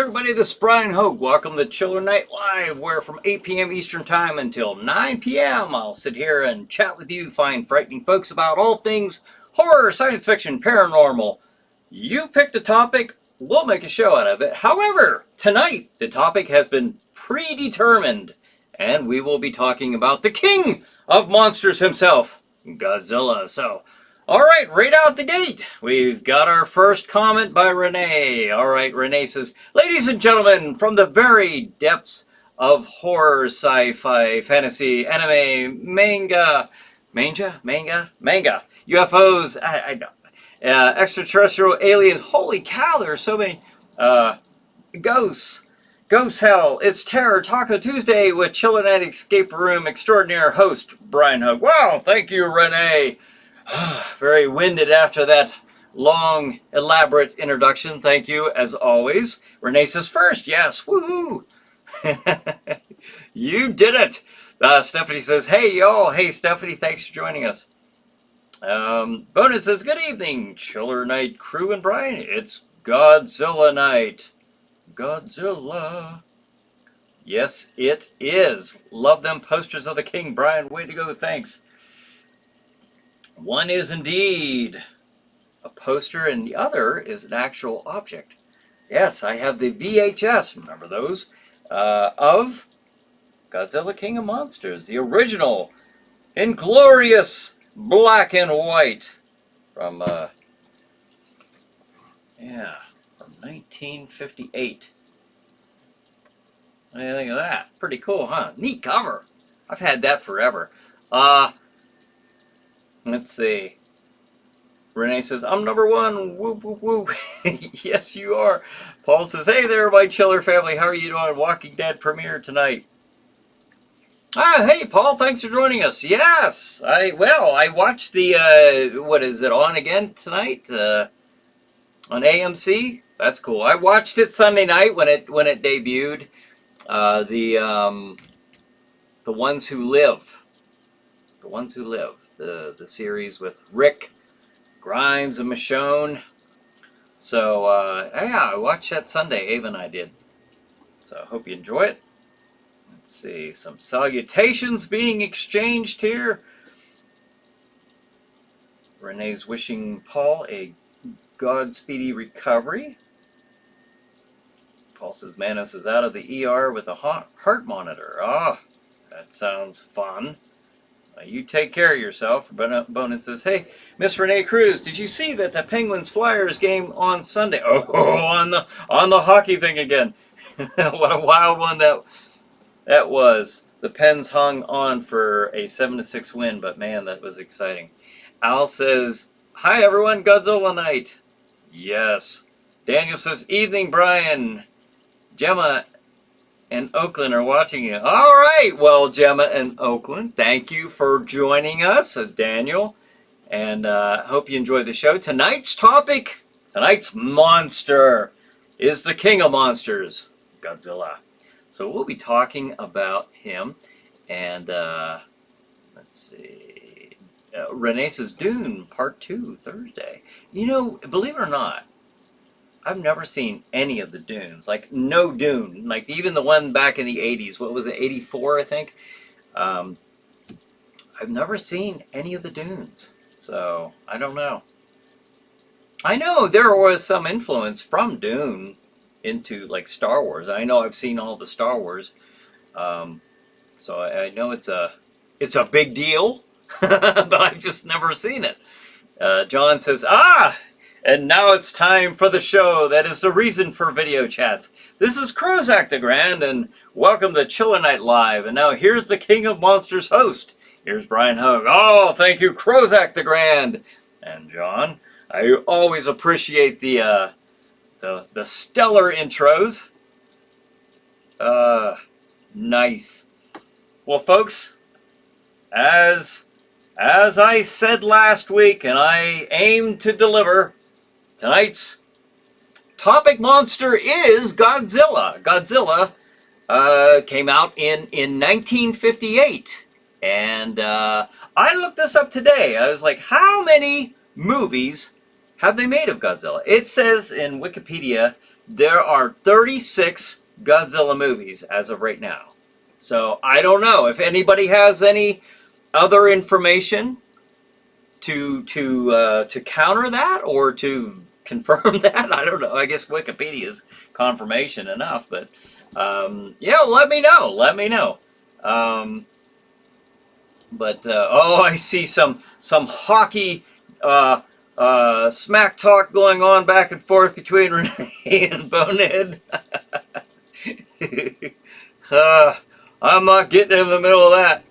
everybody, this is Bryan Hogue. Welcome to Chiller Night Live, where from 8 p.m. Eastern Time until 9 p.m. I'll sit here and chat with you, find frightening folks about all things horror, science fiction, paranormal. You pick the topic, we'll make a show out of it. However, tonight the topic has been predetermined, and we will be talking about the king of monsters himself, Godzilla. So, alright, right out the gate, we've got our first comment by Renee. Alright, Renee says, ladies and gentlemen, from the very depths of horror, sci-fi, fantasy, anime, manga, UFOs, extraterrestrial aliens, holy cow, there are so many, ghosts, Ghost Hell, It's Terror, Taco Tuesday with Chiller Night Escape Room extraordinaire host, Bryan Hogue. Wow, thank you, Renee. Very winded after that long, elaborate introduction. Thank you, as always. Renee says first. Yes, woohoo! You did it. Stephanie says, hey, y'all. Hey, Stephanie, thanks for joining us. Bonus says, good evening, Chiller Night crew and Bryan. It's Godzilla night. Godzilla. Yes, it is. Love them posters of the king, Bryan. Way to go. Thanks. One is indeed a poster and the other is an actual object. Yes, I have the VHS, remember those, of Godzilla King of Monsters, the original, inglorious black and white from 1958. What do you think of that? Pretty cool, huh? Neat cover. I've had that forever. Let's see. Renee says, I'm number one. Whoop, whoop, whoop. Yes, you are. Paul says, hey there, my Chiller family. How are you doing? Walking Dead premiere tonight. Hey, Paul. Thanks for joining us. Yes. I watched the, what is it, on again tonight? On AMC? That's cool. I watched it Sunday night when it debuted. The Ones Who Live. The Ones Who Live. The series with Rick, Grimes, and Michonne. So, yeah, I watched that Sunday. Ava and I did. So, I hope you enjoy it. Let's see. Some salutations being exchanged here. Renee's wishing Paul a Godspeedy recovery. Paul says Manos is out of the ER with a heart monitor. Ah, that sounds fun. You take care of yourself. Bonin says, hey, Miss Renee Cruz, did you see that the Penguins-Flyers game on Sunday? Oh, on the hockey thing again. What a wild one that was. The Pens hung on for a 7-6 win, but man, that was exciting. Al says, hi everyone, Godzilla night. Yes. Daniel says, evening, Bryan. Gemma and Oakland are watching you. All right. Well, Gemma and Oakland, thank you for joining us, Daniel. And hope you enjoyed the show. Tonight's topic, tonight's monster is the king of monsters, Godzilla. So we'll be talking about him. And let's see. Renee says Dune Part 2 Thursday. You know, believe it or not, I've never seen any of the Dunes, like no Dune, like even the one back in the 80s, what was it, 84 I think? I've never seen any of the Dunes, so I don't know. I know there was some influence from Dune into like Star Wars. I know I've seen all the Star Wars, so I know it's a big deal, but I've just never seen it. John says, and now it's time for the show. That is the reason for video chats. This is Crozak the Grand, and welcome to Chiller Night Live. And now here's the King of Monsters host. Here's Bryan Hogue. Oh, thank you, Crozak the Grand. And John, I always appreciate the stellar intros. Nice. Well, folks, as I said last week, and I aim to deliver, tonight's topic monster is Godzilla. Godzilla came out in 1958. And I looked this up today. I was like, how many movies have they made of Godzilla? It says in Wikipedia there are 36 Godzilla movies as of right now. So I don't know if anybody has any other information to counter that or to confirm that. I don't know. I guess Wikipedia is confirmation enough, but yeah, let me know. Let me know. Oh, I see some hockey smack talk going on back and forth between Renee and Bonehead. I'm not getting in the middle of that.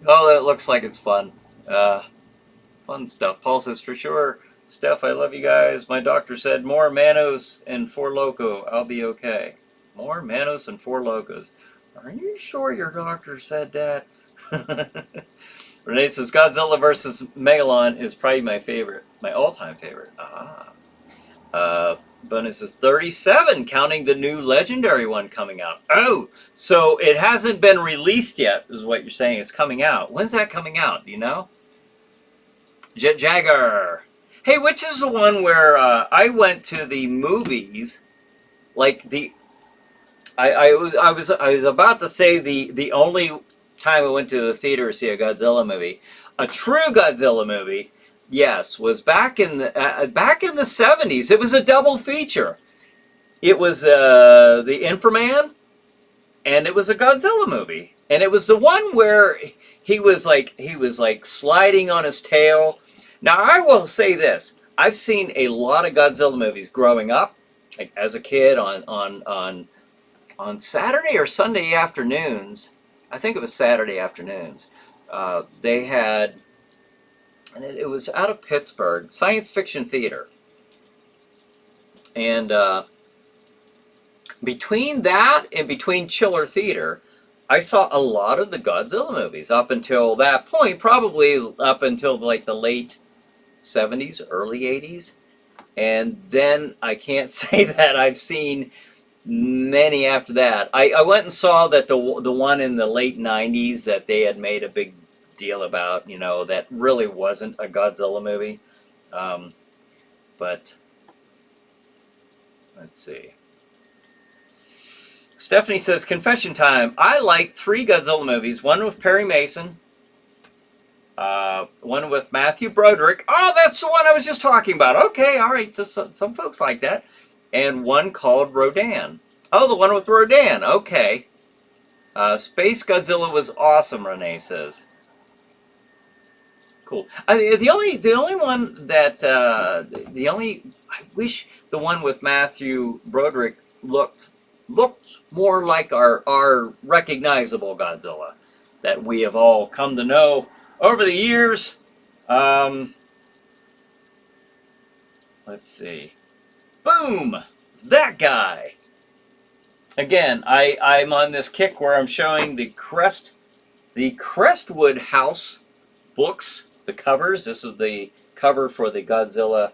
Oh, that looks like it's fun. Fun stuff. Paul says, for sure, Steph, I love you guys. My doctor said more Manos and Four Loko. I'll be okay. More Manos and Four Locos. Are you sure your doctor said that? Renee says, Godzilla versus Megalon is probably my favorite. My all-time favorite. Bonus is 37, counting the new Legendary one coming out. Oh, so it hasn't been released yet, is what you're saying. It's coming out. When's that coming out? Do you know? Jet Jagger. Hey, which is the one where I went to the movies, like the... I was about to say the only time I went to the theater to see a Godzilla movie, a true Godzilla movie, yes, was back in the 70s. It was a double feature. It was the Inframan, and it was a Godzilla movie, and it was the one where he was like sliding on his tail. Now I will say this: I've seen a lot of Godzilla movies growing up, like as a kid on Saturday or Sunday afternoons. I think it was Saturday afternoons. They had, and it was out of Pittsburgh, Science Fiction Theater. And between that and between Chiller Theater, I saw a lot of the Godzilla movies up until that point, probably up until like the late 70s, early 80s. And then I can't say that I've seen many after that. I went and saw that the one in the late 90s that they had made a big deal about, you know, that really wasn't a Godzilla movie. But let's see. Stephanie says, confession time. I like 3 Godzilla movies. One with Perry Mason. One with Matthew Broderick. Oh, that's the one I was just talking about. Okay, all right. So some folks like that. And one called Rodan. Oh, the one with Rodan. Okay. Space Godzilla was awesome, Renee says. Cool. The only one that I wish the one with Matthew Broderick looked more like our recognizable Godzilla that we have all come to know over the years. Let's see. Boom! That guy. Again, I'm on this kick where I'm showing the Crestwood House books, the covers. This is the cover for the Godzilla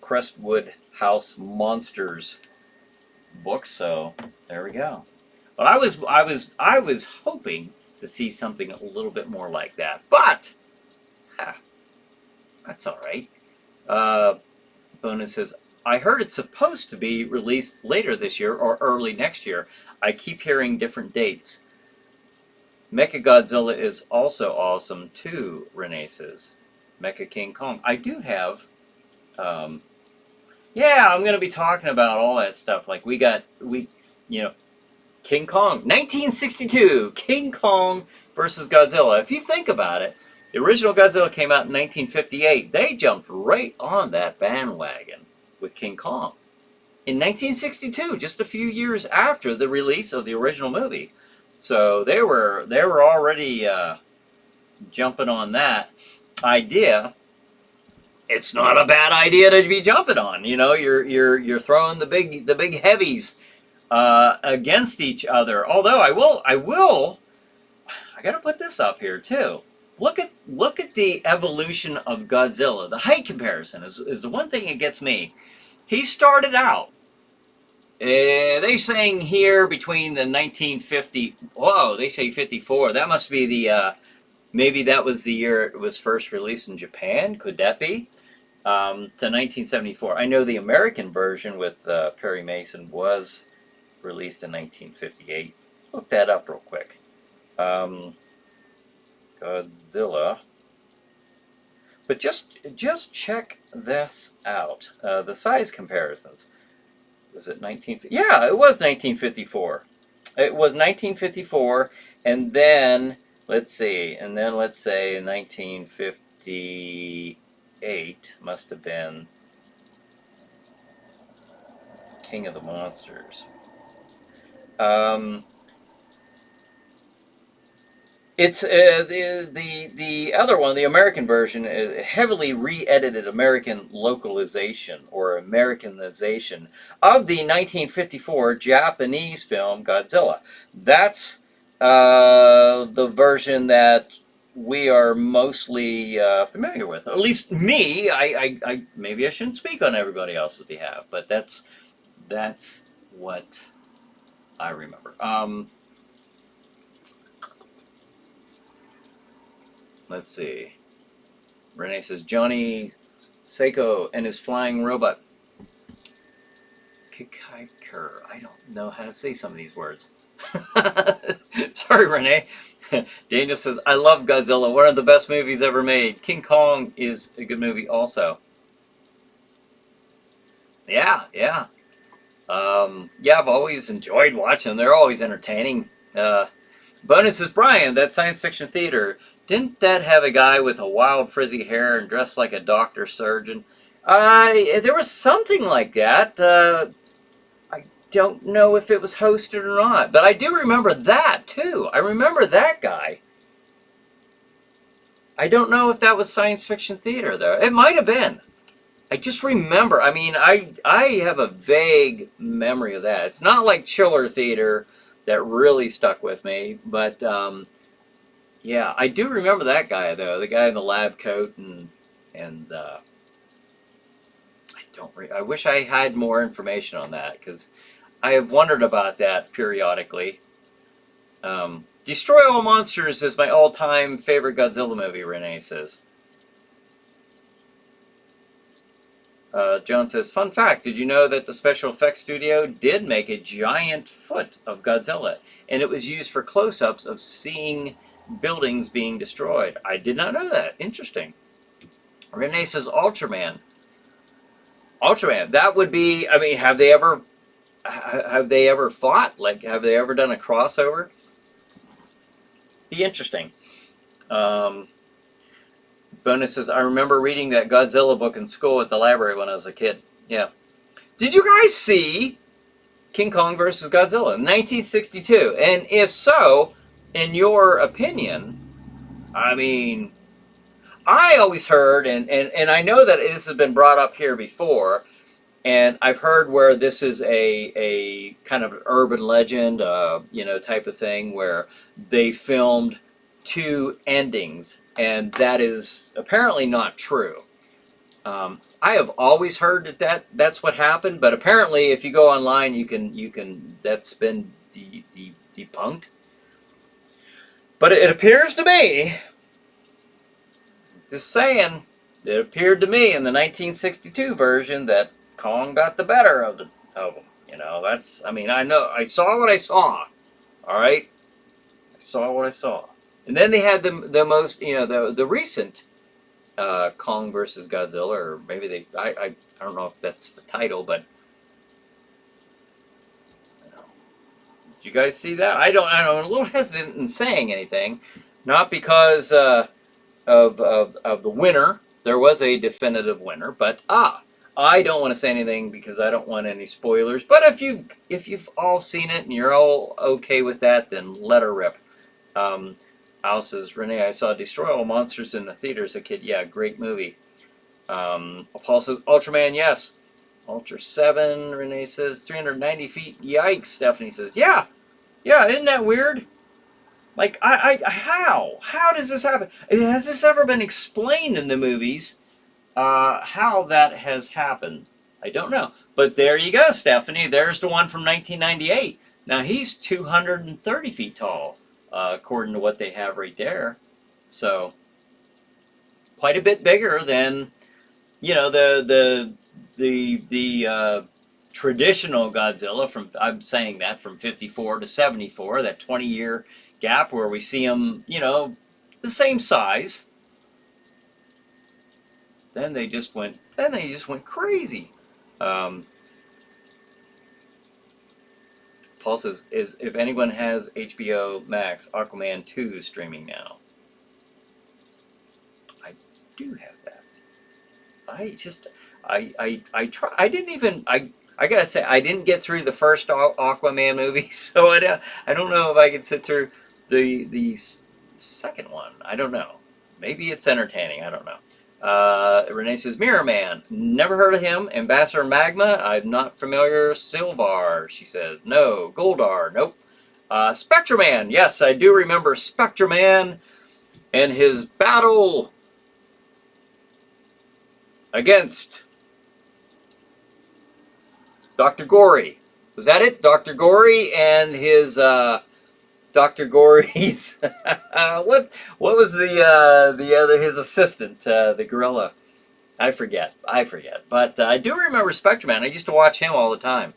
Crestwood House Monsters books. So there we go. But I was hoping to see something a little bit more like that, but that's all right. Bonus says, I heard it's supposed to be released later this year or early next year. I keep hearing different dates. Mechagodzilla is also awesome too, Renee says. Mecha King Kong. I do have, yeah, I'm going to be talking about all that stuff. Like you know, King Kong, 1962, King Kong versus Godzilla. If you think about it, the original Godzilla came out in 1958. They jumped right on that bandwagon with King Kong in 1962, just a few years after the release of the original movie. So they were already jumping on that idea. It's not a bad idea to be jumping on. You know, you're throwing the big heavies against each other. Although I got to put this up here too. Look at the evolution of Godzilla. The height comparison is the one thing that gets me. He started out, they saying here between the 1950, whoa, they say 54. That must be the, maybe that was the year it was first released in Japan. Could that be? to 1974. I know the American version with Perry Mason was released in 1958. Look that up real quick. Godzilla. But just check this out. The size comparisons. Was it 1950? Yeah, it was 1954. It was 1954, and then let's see, and then let's say 1958 must have been King of the Monsters. It's the other one, the American version, heavily re-edited American localization or Americanization of the 1954 Japanese film Godzilla. That's the version that we are mostly familiar with. At least me. I maybe I shouldn't speak on everybody else's behalf, but that's what I remember. Let's see. Renee says, Johnny Seiko and his flying robot. Kikiker. I don't know how to say some of these words. Sorry, Renee. Daniel says, I love Godzilla. One of the best movies ever made. King Kong is a good movie also. Yeah. Yeah, I've always enjoyed watching them. They're always entertaining. Bonus is Brian, that science fiction theater. Didn't that have a guy with a wild frizzy hair and dressed like a doctor surgeon? There was something like that. I don't know if it was hosted or not, but I do remember that too. I remember that guy. I don't know if that was science fiction theater though. It might have been. I just remember. I mean, I have a vague memory of that. It's not like Chiller Theater that really stuck with me, but yeah, I do remember that guy though. The guy in the lab coat and I wish I had more information on that because I have wondered about that periodically. Destroy All Monsters is my all-time favorite Godzilla movie, Renee says. John says, fun fact, did you know that the special effects studio did make a giant foot of Godzilla, and it was used for close-ups of seeing buildings being destroyed? I did not know that. Interesting. Renee says, Ultraman. Ultraman, that would be, I mean, have they ever fought? Like, have they ever done a crossover? Be interesting. Bonus says, I remember reading that Godzilla book in school at the library when I was a kid. Yeah. Did you guys see King Kong versus Godzilla in 1962? And if so, in your opinion, I mean, I always heard, and I know that this has been brought up here before, and I've heard where this is a kind of urban legend, you know, type of thing, where they filmed two endings, and that is apparently not true. I have always heard that's what happened, but apparently, if you go online, you can that's been debunked. But it appears to me, just saying, it appeared to me in the 1962 version that Kong got the better of them. You know, that's, I mean, I know, I saw what I saw. All right, I saw what I saw. And then they had the most, you know, the recent Kong versus Godzilla, or maybe I don't know if that's the title, but you know, did you guys see that? I'm a little hesitant in saying anything, not because of the winner. There was a definitive winner, but I don't want to say anything because I don't want any spoilers. But if you've all seen it and you're all okay with that, then let her rip. Al says, Renee, I saw Destroy All Monsters in the theater as a kid. Yeah, great movie. Paul says, Ultraman, yes. Ultra 7, Renee says, 390 feet. Yikes, Stephanie says, yeah, isn't that weird? Like, how does this happen? Has this ever been explained in the movies, how that has happened? I don't know. But there you go, Stephanie. There's the one from 1998. Now, he's 230 feet tall. According to what they have right there. So, quite a bit bigger than you know, the traditional Godzilla from, I'm saying that, from 54 to 74, that 20-year gap where we see them, you know, the same size. Then they just went crazy. Um, Paul says, "Is if anyone has HBO Max, Aquaman 2 is streaming now." I do have that. I try. I didn't even. I gotta say, I didn't get through the first Aquaman movie, so I don't know if I can sit through the second one. I don't know. Maybe it's entertaining. I don't know. Renee says, Mirror Man. Never heard of him. Ambassador Magma. I'm not familiar. Silvar, she says. No. Goldar. Nope. Spectreman. Yes, I do remember Spectreman and his battle against Dr. Gory. Was that it? Dr. Gory and his Dr. Gory's what was the other, his assistant, the gorilla? I forget. But I do remember Spectreman. I used to watch him all the time.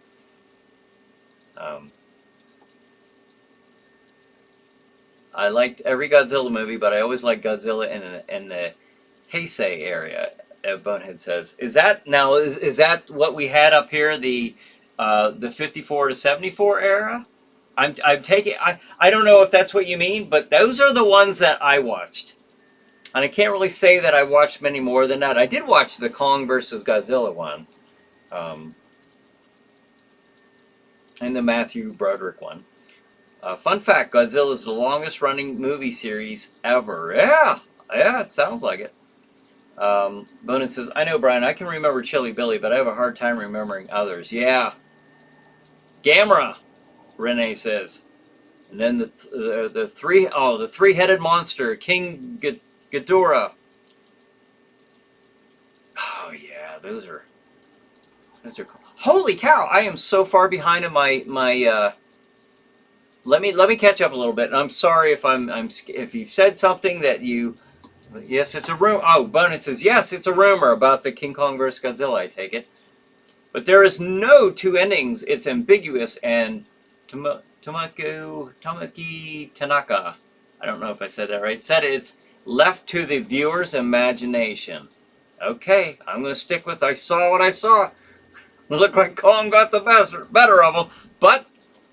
I liked every Godzilla movie, but I always liked Godzilla in the Heisei area. Bonehead says, "Is that now? Is that what we had up here? The 54 to 74 era?" I'm taking. I don't know if that's what you mean, but those are the ones that I watched, and I can't really say that I watched many more than that. I did watch the Kong versus Godzilla one, and the Matthew Broderick one. Fun fact: Godzilla is the longest running movie series ever. Yeah, it sounds like it. Bonin says, I know, Brian, I can remember Chili Billy, but I have a hard time remembering others. Yeah. Gamera, Renee says. And then the three-headed monster, King Ghidorah. Oh, yeah, those are cool. Holy cow, I am so far behind in my let me catch up a little bit. And I'm sorry if you've said something that you. Yes, it's a rumor. Oh, Bonin says, yes, it's a rumor about the King Kong vs. Godzilla, I take it. But there is no two endings. It's ambiguous, and Tomoki Tanaka, I don't know if I said that right, said it's left to the viewer's imagination. Okay, I'm going to stick with I saw what I saw. It looked like Kong got the better of him, but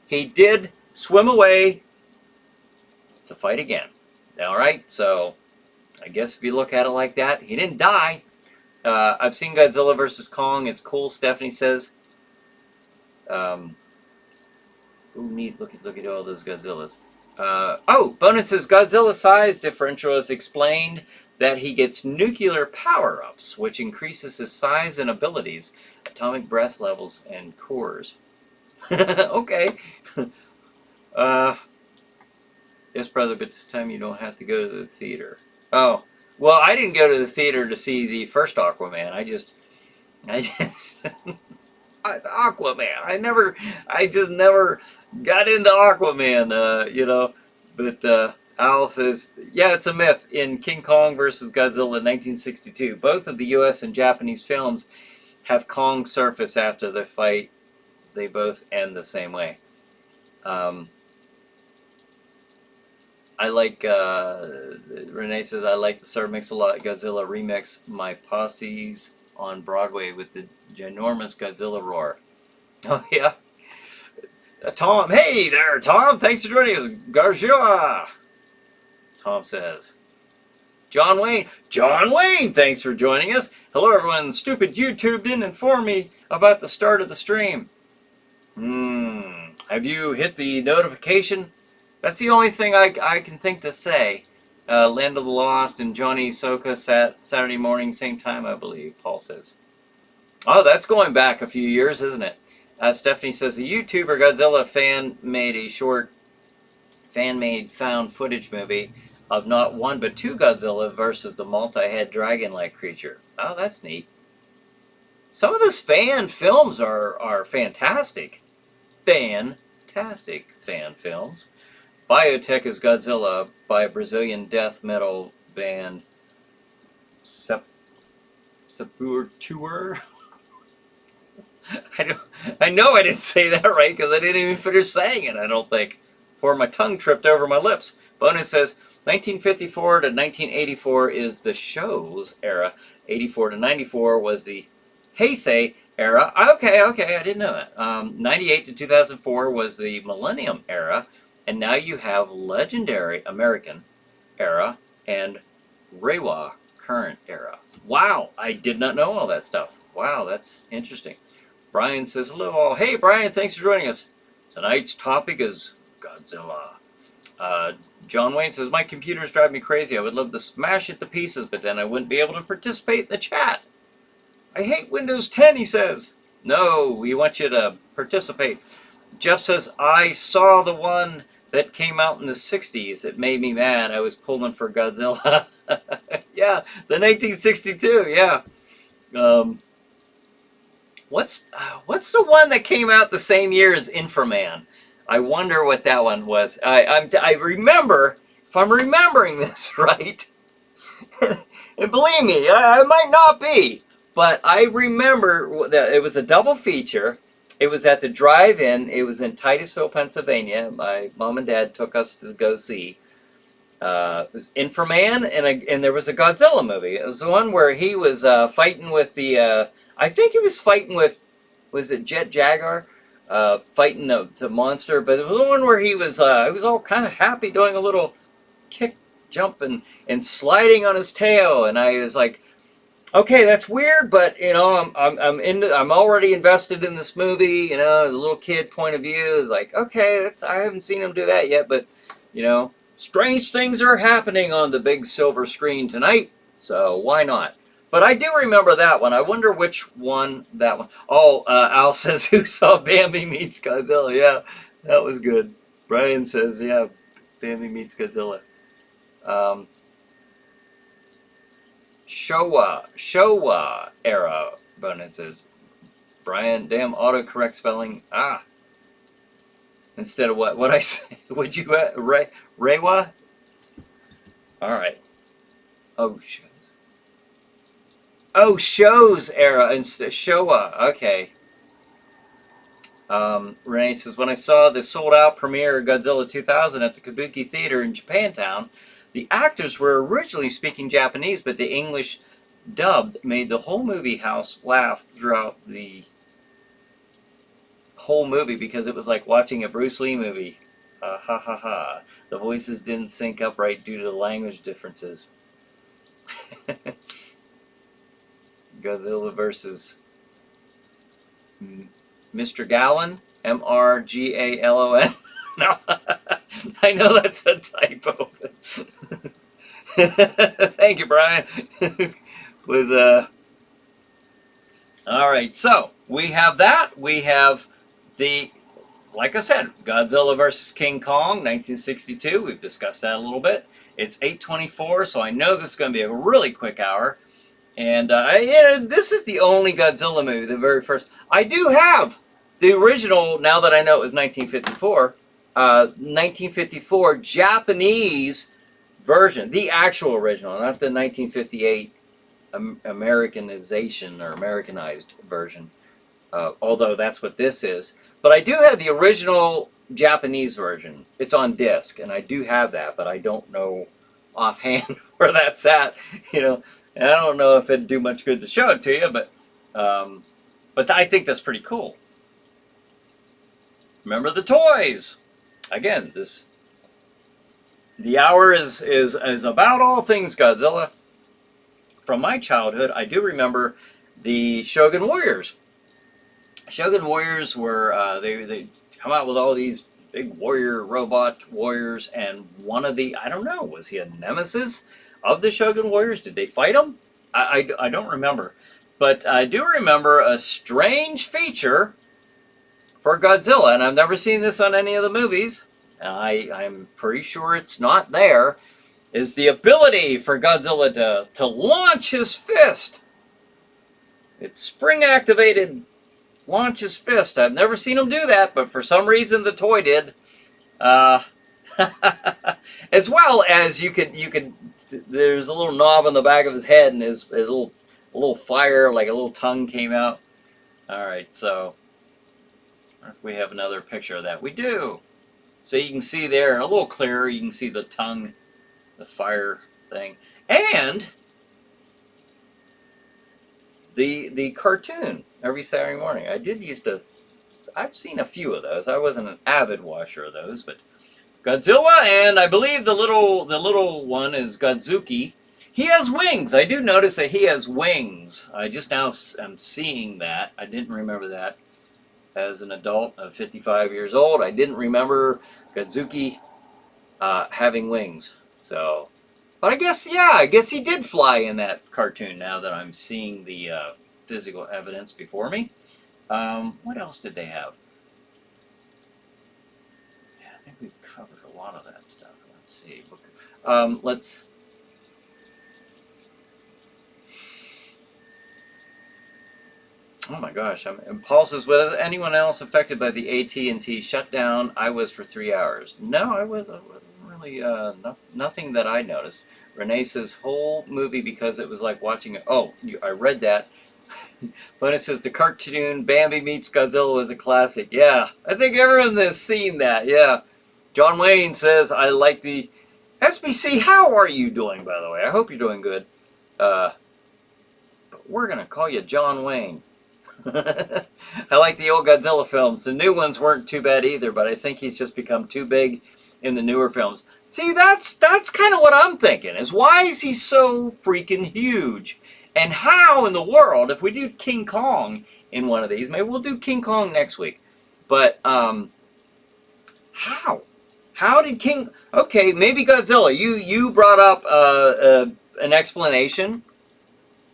he did swim away to fight again. All right, so I guess if you look at it like that, he didn't die. I've seen Godzilla vs. Kong. It's cool, Stephanie says. Ooh, neat. Look at all those Godzillas. Bonin says Godzilla size differential is explained that he gets nuclear power-ups, which increases his size and abilities, atomic breath levels, and cores. Okay. Yes, brother, but this time you don't have to go to the theater. Oh, well, I didn't go to the theater to see the first Aquaman. I just, it's Aquaman. I just never got into Aquaman, you know. But Al says, yeah, it's a myth. In King Kong versus Godzilla 1962, both of the U.S. and Japanese films have Kong surface after the fight. They both end the same way. I like, Renee says, I like the Sir Mix-a-Lot Godzilla remix, My Posse's on Broadway with the ginormous Godzilla roar. Oh, yeah. Tom, hey there, Tom. Thanks for joining us. Garjua, Tom says. John Wayne, thanks for joining us. Hello, everyone. Stupid YouTube didn't inform me about the start of the stream. Have you hit the notification? That's the only thing I can think to say. Land of the Lost and Johnny Soka Saturday morning, same time, I believe, Paul says. Oh, that's going back a few years, isn't it? Stephanie says, a YouTuber Godzilla fan made a short fan-made found footage movie of not one but two Godzilla versus the multi-head dragon-like creature. Oh, that's neat. Some of those fan films are fantastic. Fantastic fan films. Biotech is Godzilla by Brazilian death metal band Saboteur. I know I didn't say that right because I didn't even finish saying it, I don't think, before my tongue tripped over my lips. Bonus says 1954 to 1984 is the show's era. 84 to 94 was the Heisei era. Okay, I didn't know that. 98 to 2004 was the Millennium era. And now you have Legendary American era and Reiwa current era. Wow, I did not know all that stuff. Wow, that's interesting. Brian says, hello all. Hey, Brian, thanks for joining us. Tonight's topic is Godzilla. John Wayne says, my computers drive me crazy. I would love to smash it to pieces, but then I wouldn't be able to participate in the chat. I hate Windows 10, he says. No, we want you to participate. Jeff says, I saw the one that came out in the 60s. It made me mad. I was pulling for Godzilla. Yeah, the 1962, yeah. What's the one that came out the same year as Inframan? I wonder what that one was. I remember, if I'm remembering this right, and believe me, I might not be, but I remember that it was a double feature. It was at the drive-in. It was in Titusville, Pennsylvania. My mom and dad took us to go see. It was Inframan, and there was a Godzilla movie. It was the one where he was fighting with the... I think he was fighting with, was it Jet Jaguar? Fighting the monster. But it was the one where he was all kind of happy doing a little kick, jump, and sliding on his tail. And I was like, okay, that's weird, but you know, I'm already invested in this movie. You know, as a little kid point of view, it's like, okay, I haven't seen him do that yet, but you know, strange things are happening on the big silver screen tonight, so why not? But I do remember that one. I wonder which one that one. Oh, Al says, who saw Bambi meets Godzilla? Yeah, that was good. Brian says, yeah, Bambi meets Godzilla. Showa era bonuses. Brian, damn autocorrect spelling. Ah. Instead of what I say. Would you, Reiwa? All right. Oh, shows. Oh, shows era instead. Showa. Okay. Renee says, when I saw the sold-out premiere of Godzilla 2000 at the Kabuki Theater in Japantown, the actors were originally speaking Japanese, but the English dubbed made the whole movie house laugh throughout the whole movie because it was like watching a Bruce Lee movie. Ha ha ha. The voices didn't sync up right due to the language differences. Godzilla versus Mr. Gallon, M-R-G-A-L-O-N. No, I know that's a typo. Thank you, Brian. All right, so we have that. We have the, like I said, Godzilla versus King Kong, 1962. We've discussed that a little bit. It's 8:24, so I know this is going to be a really quick hour. And this is the only Godzilla movie, the very first. I do have the original, now that I know it was 1954, 1954 Japanese version, the actual original, not the 1958 Americanization or Americanized version, although that's what this is. But I do have the original Japanese version. It's on disc, and I do have that, but I don't know offhand where that's at, you know. And I don't know if it'd do much good to show it to you, but I think that's pretty cool. Remember the toys. Again, the hour is about all things Godzilla. From my childhood, I do remember the Shogun Warriors. Shogun Warriors were they come out with all these big warrior robot warriors, and one of the, I don't know, was he a nemesis of the Shogun Warriors? Did they fight him? I don't remember. But I do remember a strange feature for Godzilla, and I've never seen this on any of the movies, and I'm pretty sure it's not there, is the ability for Godzilla to launch his fist. It's spring-activated, launch his fist. I've never seen him do that, but for some reason the toy did. As well as you could there's a little knob on the back of his head, and his little a little fire, like a little tongue came out. All right, so if we have another picture of that, we do. So you can see there, a little clearer, you can see the tongue, the fire thing. And the cartoon every Saturday morning. I did used to, I've seen a few of those. I wasn't an avid watcher of those, but Godzilla, and I believe the little one is Godzuki. He has wings. I do notice that he has wings. I just now am seeing that. I didn't remember that as an adult of 55 years old. I didn't remember Godzuki having wings. So, but I guess, yeah, I guess he did fly in that cartoon now that I'm seeing the physical evidence before me. What else did they have? Yeah, I think we've covered a lot of that stuff. Let's see. Let's... Oh my gosh! And Paul says, "Was anyone else affected by the AT&T shutdown? I was for 3 hours. No, I wasn't really. Nothing that I noticed." Renee says, "Whole movie because it was like watching it." Oh, I read that. But it says the cartoon Bambi Meets Godzilla was a classic. Yeah, I think everyone has seen that. Yeah. John Wayne says, "I like the SBC. How are you doing, by the way? I hope you're doing good. But we're gonna call you John Wayne." I like the old Godzilla films. The new ones weren't too bad either, but I think he's just become too big in the newer films. See, that's kind of what I'm thinking, is why is he so freaking huge? And how in the world, if we do King Kong in one of these, maybe we'll do King Kong next week, but how? How did King... Okay, maybe Godzilla. You brought up an explanation,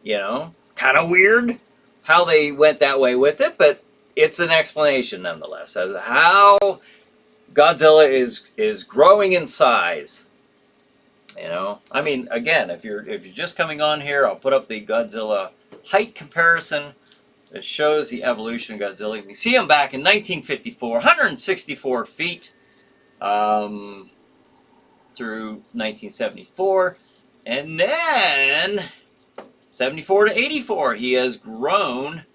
you know, kind of weird how they went that way with it, but it's an explanation nonetheless as how Godzilla is growing in size. You know, I mean, again, if you're just coming on here, I'll put up the Godzilla height comparison that shows the evolution of Godzilla. You can see him back in 1954, 164 feet through 1974, and then 74 to 84, he has grown,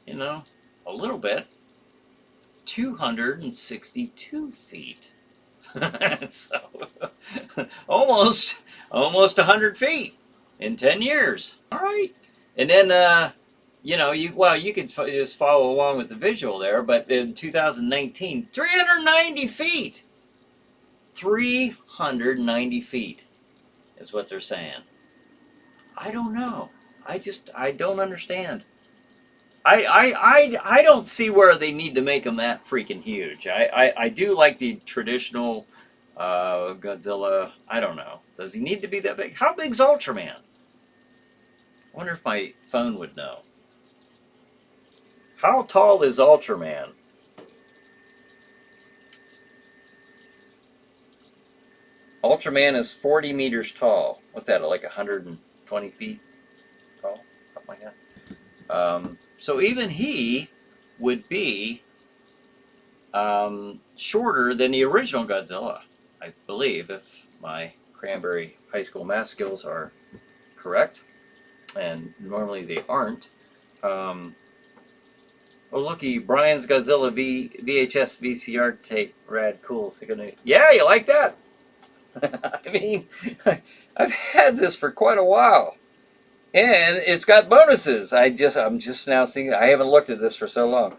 you know, a little bit, 262 feet. So, almost 100 feet in 10 years. All right. And then, you know, you could just follow along with the visual there, but in 2019, 390 feet. 390 feet. Is what they're saying. I don't know. I don't understand. I don't see where they need to make them that freaking huge. I do like the traditional Godzilla. I don't know. Does he need to be that big? How big's Ultraman? I wonder if my phone would know. How tall is Ultraman? Ultraman is 40 meters tall. What's that, like 120 feet tall? Something like that. So even he would be shorter than the original Godzilla, I believe, if my Cranberry High School math skills are correct. And normally they aren't. Oh, looky, Brian's Godzilla VHS VCR tape. Rad, cool. So yeah, you like that? I mean, I've had this for quite a while, and it's got bonuses. I'm just now seeing. I haven't looked at this for so long.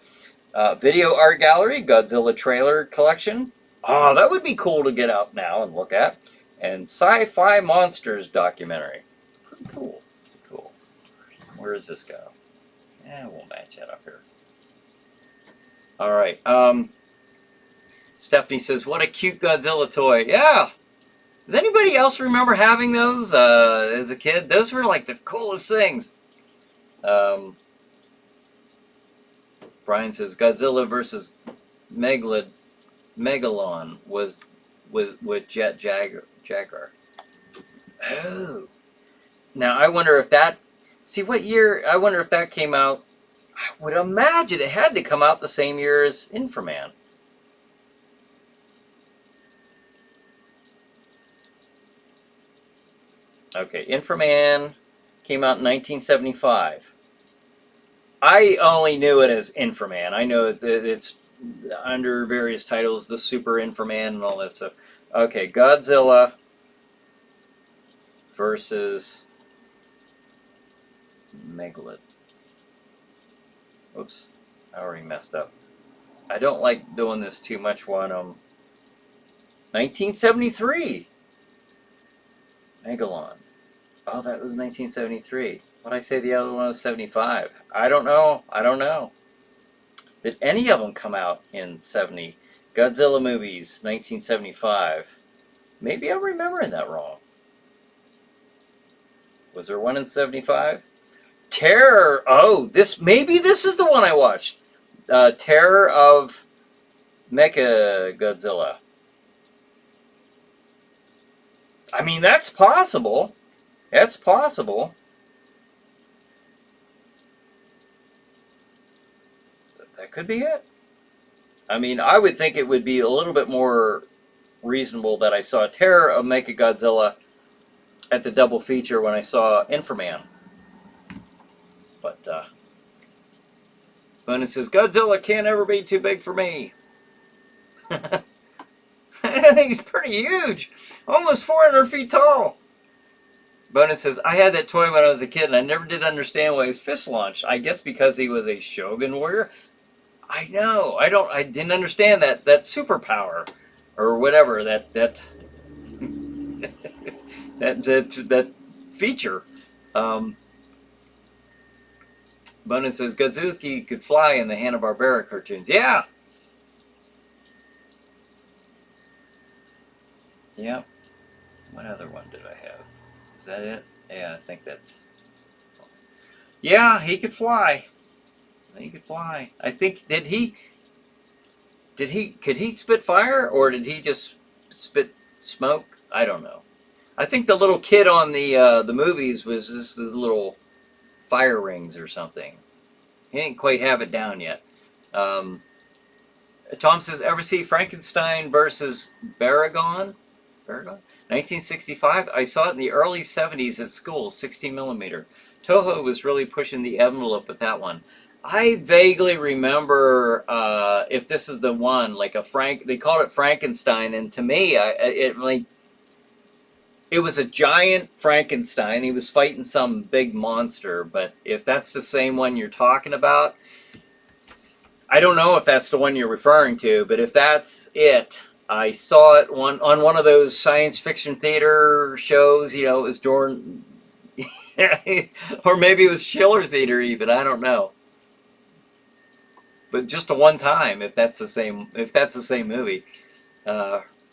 Video art gallery, Godzilla trailer collection. Oh, that would be cool to get out now and look at. And sci-fi monsters documentary. Pretty cool. Cool. Where does this go? Yeah, we'll match that up here. All right. Stephanie says, "What a cute Godzilla toy." Yeah. Does anybody else remember having those as a kid? Those were like the coolest things. Brian says Godzilla versus Megalon was with Jet Jaguar. Oh. Now I wonder if that... See what year... I wonder if that came out... I would imagine it had to come out the same year as Inframan. Okay, Inframan came out in 1975. I only knew it as Inframan. I know that it's under various titles, the Super Inframan and all that stuff. Okay, Godzilla versus Megalod. Oops, I already messed up. I don't like doing this too much when 1973. Megalon. Oh, that was 1973. What did I say the other one was 75? I don't know. I don't know. Did any of them come out in 70? Godzilla movies, 1975. Maybe I'm remembering that wrong. Was there one in 75? Terror. Oh, maybe this is the one I watched. Terror of Mecha Godzilla. I mean, that's possible. That's possible. That could be it. I mean, I would think it would be a little bit more reasonable that I saw Terror of Mechagodzilla at the double feature when I saw Inframan. But Bonus says, Godzilla can't ever be too big for me. I think he's pretty huge. Almost 400 feet tall. Bonus says, I had that toy when I was a kid and I never did understand why his fist launched. I guess because he was a Shogun warrior. I know. I didn't understand that superpower or whatever that that feature. Bonin says Godzuki could fly in the Hanna-Barbera cartoons. Yeah. Yeah. What other one did I have? Is that it? Yeah, I think that's. Yeah, he could fly. He could fly. I think could he spit fire or did he just spit smoke? I don't know. I think the little kid on the movies was just the little fire rings or something. He didn't quite have it down yet. Tom says, ever see Frankenstein versus Baragon? Baragon? 1965? I saw it in the early 70s at school, 16 millimeter. Toho was really pushing the envelope with that one. I vaguely remember if this is the one, like they called it Frankenstein, and to me, it was a giant Frankenstein. He was fighting some big monster, but if that's the same one you're talking about, I don't know if that's the one you're referring to, but if that's it, I saw it on one of those science fiction theater shows. You know, it was during, or maybe it was Schiller Theater even. I don't know. But just a one time, if that's the same movie.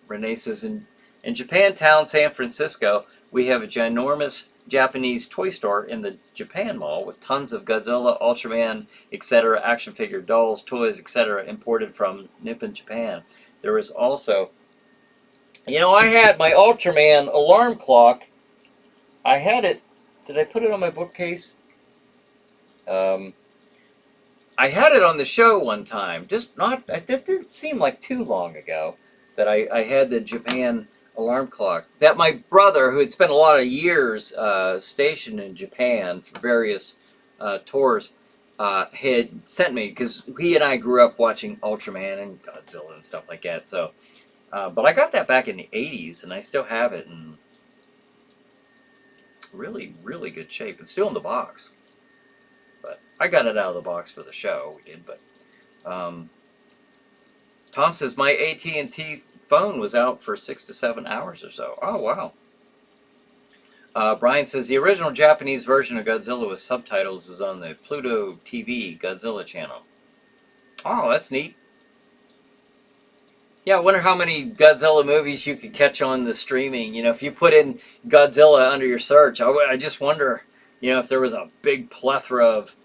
Renee says in Japantown, San Francisco, we have a ginormous Japanese toy store in the Japan Mall with tons of Godzilla, Ultraman, etc., action figure dolls, toys, etc., imported from Nippon, Japan. There is also, I had my Ultraman alarm clock. I had it. Did I put it on my bookcase? I had it on the show one time. It didn't seem like too long ago that I had the Japan alarm clock that my brother, who had spent a lot of years stationed in Japan for various tours, had sent me because he and I grew up watching Ultraman and Godzilla and stuff like that. So, but I got that back in the 80s and I still have it in really, really good shape. It's still in the box. But I got it out of the box for the show. We did, but Tom says my AT&T phone was out for 6 to 7 hours or so. Oh wow. Brian says the original Japanese version of Godzilla with subtitles is on the Pluto TV Godzilla channel. Oh, that's neat. Yeah, I wonder how many Godzilla movies you could catch on the streaming. If you put in Godzilla under your search, I just wonder, if there was a big plethora of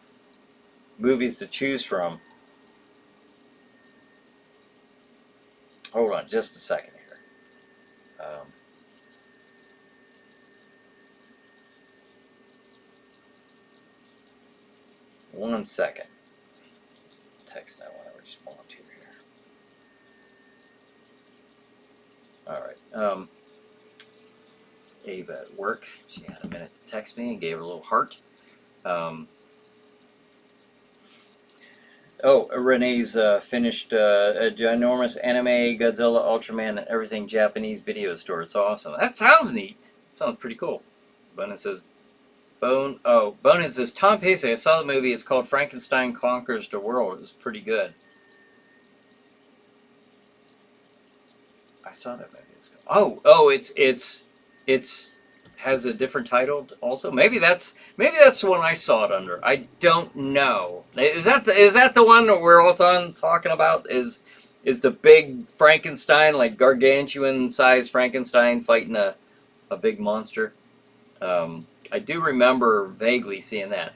movies to choose from. Hold on just a second here. 1 second. Text that one I respond to here. All right. Ava at work. She had a minute to text me and gave her a little heart. Renee's finished a ginormous anime, Godzilla, Ultraman, and everything Japanese video store. It's awesome. That sounds neat. That sounds pretty cool. Bonin says, Bonin says, Tom Pacey, I saw the movie. It's called Frankenstein Conquers the World. It was pretty good. I saw that movie. It's has a different title also. Maybe that's the one I saw it under. I don't know. Is that the one that we're all talking about? Is the big Frankenstein, like gargantuan sized Frankenstein fighting a big monster? I do remember vaguely seeing that.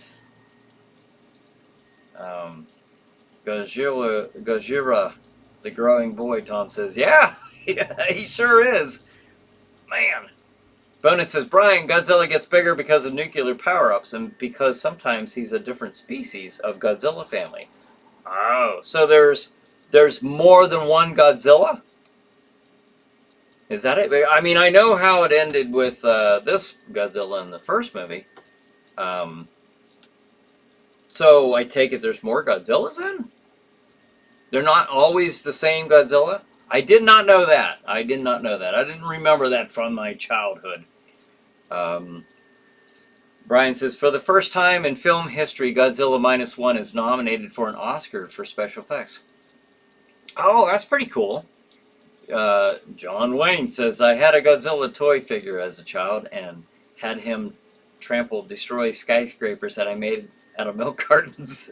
Gojira is a growing boy, Tom says. Yeah, he sure is. Man. Bonus says, Brian, Godzilla gets bigger because of nuclear power-ups and because sometimes he's a different species of Godzilla family. Oh, so there's more than one Godzilla? Is that it? I mean, I know how it ended with this Godzilla in the first movie. So I take it there's more Godzillas then? They're not always the same Godzilla? I did not know that. I didn't remember that from my childhood. Brian says, for the first time in film history, Godzilla -1 is nominated for an Oscar for special effects. Oh, that's pretty cool. John Wayne says, I had a Godzilla toy figure as a child and had him destroy skyscrapers that I made out of milk cartons.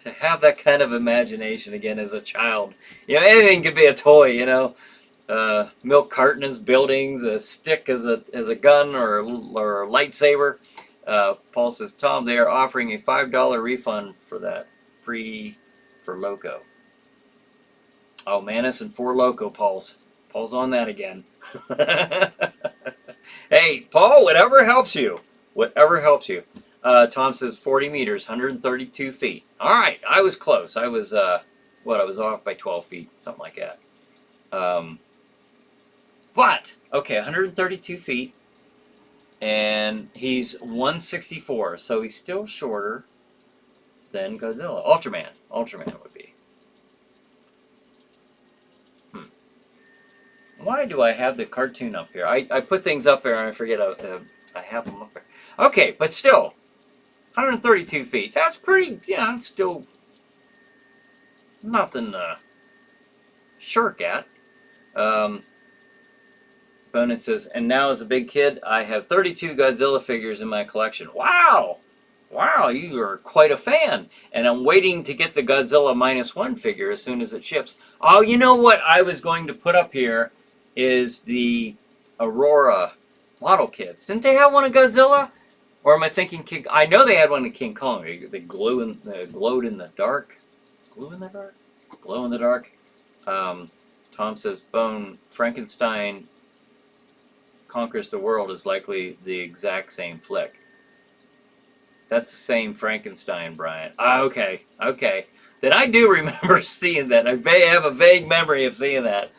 To have that kind of imagination again as a child. Anything could be a toy, milk carton as buildings, a stick as a gun or a lightsaber. Paul says, Tom, they are offering a $5 refund for that, free for Loco. Oh, Manus and Four Loco, Paul's on that again. Hey, Paul, whatever helps you. Tom says 40 meters, 132 feet. All right, I was close. I was, I was off by 12 feet, something like that. But, okay, 132 feet, and he's 164, so he's still shorter than Godzilla. Ultraman would be. Why do I have the cartoon up here? I put things up there and I forget I have them up there. Okay, but still, 132 feet. That's pretty, it's still nothing to shirk at. Bonin says, and now as a big kid, I have 32 Godzilla figures in my collection. Wow! Wow, you are quite a fan. And I'm waiting to get the Godzilla -1 figure as soon as it ships. Oh, you know what I was going to put up here is the Aurora model kits. Didn't they have one of Godzilla? Or am I thinking King? I know they had one of King Kong. They glowed in the dark. Glue in the dark? Glow in the dark. Tom says, Bone, Frankenstein Conquers the World is likely the exact same flick. That's the same Frankenstein, Brian. Okay. Then I do remember seeing that. I have a vague memory of seeing that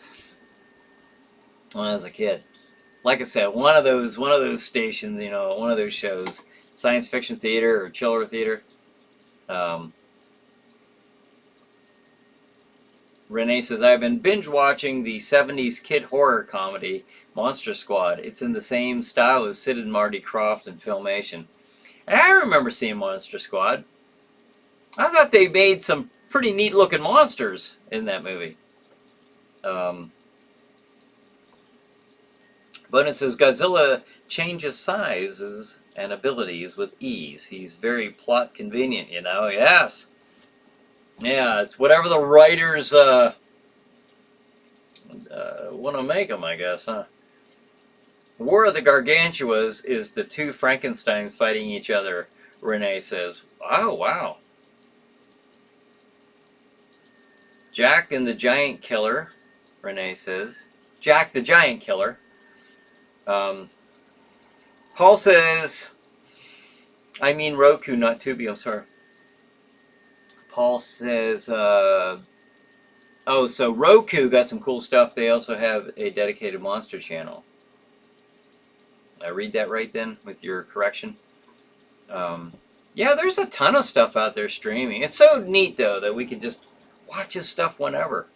when I was a kid. Like I said, one of those stations, one of those shows, science fiction theater or chiller theater. Renee says, I've been binge watching the 70s kid horror comedy Monster Squad. It's in the same style as Sid and Marty Krofft in Filmation. And I remember seeing Monster Squad. I thought they made some pretty neat looking monsters in that movie. Bonus says, Godzilla changes sizes and abilities with ease. He's very plot convenient, Yes. Yeah, it's whatever the writers want to make them, I guess, huh? War of the Gargantuas is the two Frankensteins fighting each other, Renee says. Oh, wow. Jack and the Giant Killer, Renee says. Jack the Giant Killer. Paul says, I mean Roku, not Tubi, I'm sorry. Paul says, Oh, so Roku got some cool stuff. They also have a dedicated monster channel. I read that right then with your correction? Yeah, there's a ton of stuff out there streaming. It's so neat, though, that we can just watch this stuff whenever.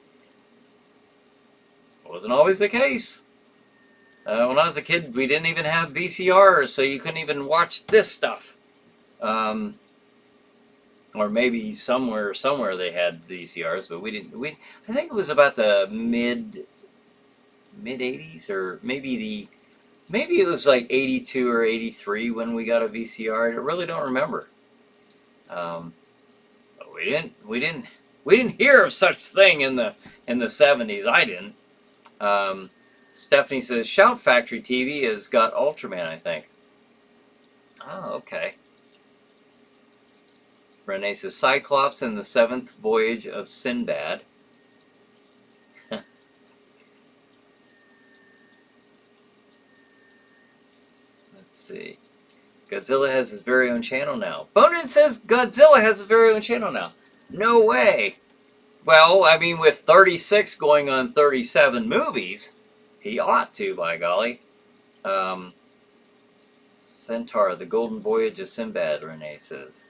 It wasn't always the case. When I was a kid, we didn't even have VCRs, so you couldn't even watch this stuff. Or maybe somewhere they had VCRs, but we didn't. I think it was about the mid '80s, or maybe it was like '82 or '83 when we got a VCR. I really don't remember. But we didn't hear of such thing in the '70s. I didn't. Stephanie says Shout Factory TV has got Ultraman, I think. Oh, okay. Renee says Cyclops and the Seventh Voyage of Sinbad. Let's see. Godzilla has his very own channel now. Bonin says Godzilla has his very own channel now. No way. Well, I mean, with 36 going on 37 movies, he ought to, by golly. Centaur, the Golden Voyage of Sinbad, Renee says.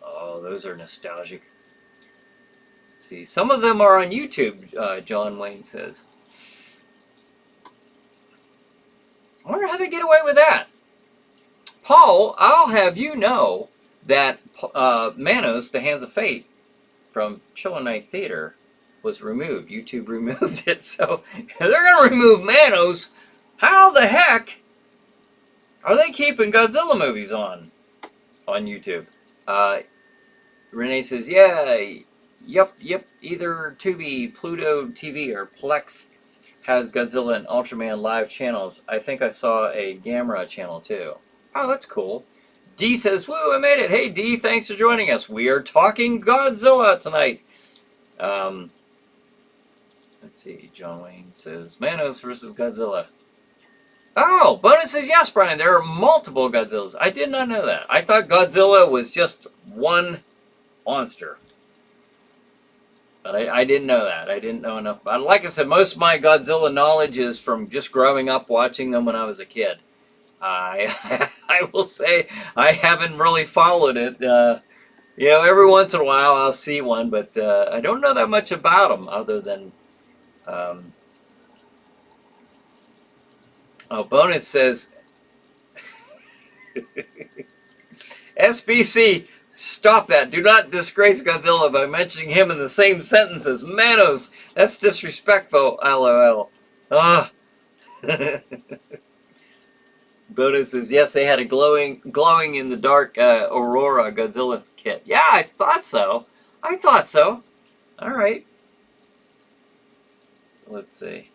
Oh, those are nostalgic. Let's see. Some of them are on YouTube, John Wayne says. I wonder how they get away with that. Paul, I'll have you know that Manos, The Hands of Fate, from Chill Night Theater, was removed. YouTube removed it. So if they're going to remove Manos, how the heck are they keeping Godzilla movies on YouTube? Renee says, yeah, yep, either Tubi, Pluto TV, or Plex has Godzilla and Ultraman live channels. I think I saw a Gamera channel too. Oh, that's cool. D says, woo, I made it. Hey, D, thanks for joining us. We are talking Godzilla tonight. Let's see, John Wayne says, Manos versus Godzilla. Oh, Bonus says, yes, Brian, there are multiple Godzillas. I did not know that. I thought Godzilla was just one monster. But I didn't know that. I didn't know enough about it. Like I said, most of my Godzilla knowledge is from just growing up watching them when I was a kid. I will say I haven't really followed it. You know, every once in a while I'll see one, but I don't know that much about them other than... Oh, Bonus says... SBC, stop that. Do not disgrace Godzilla by mentioning him in the same sentence as Manos. That's disrespectful, LOL. Ah. Bonus says, yes, they had a glowing in the dark Aurora Godzilla kit. Yeah, I thought so. All right. Let's see.